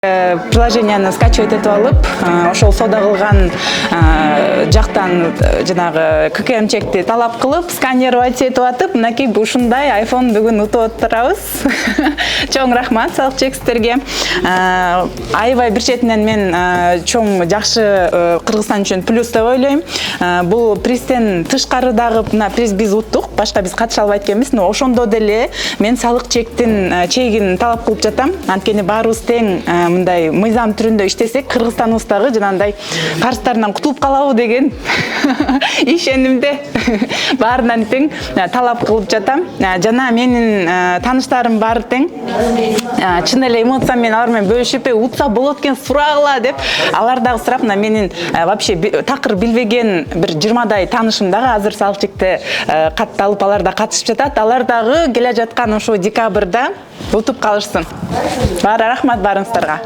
Приложенияны скачивать этип алып, ошол соода кылган жактан жанагы ККМ чекти талап кылып, сканировать этип атып, мынакей ушундай iPhone бүгүн утуп отурабыз. Чоң рахмат салык чекстерге. Аябай бир четинен мен чоң жакшы Кыргызстан үчүн плюс деп ойлойм. Бул призтен тышкары дагы мына приз биз уттук, башка биз катыша албайт экенбиз, но ошондо деле мен салык чегин талап кылып жатам. Анткени баарыбыз тең мындай мыйзам түрүндө иштесек, Кыргызстаныбыздагы жанагындай карыздардан кутулуп калабы деген ишенимде баарынан тең талап кылып жатам. Жана менин тааныштарым баары тең чын эле эмоция менен алар менен бөлүшүп, утса болот экен, сурагыла деп, алар дагы сурап, менин вообще такыр билбеген бир 20дай таанышым дагы азыр салык чекте катталып, алар да катышып жатат. Алар дагы келе жаткан ошо декабрда утуп калышсын. Баары рахмат баарыңыздарга.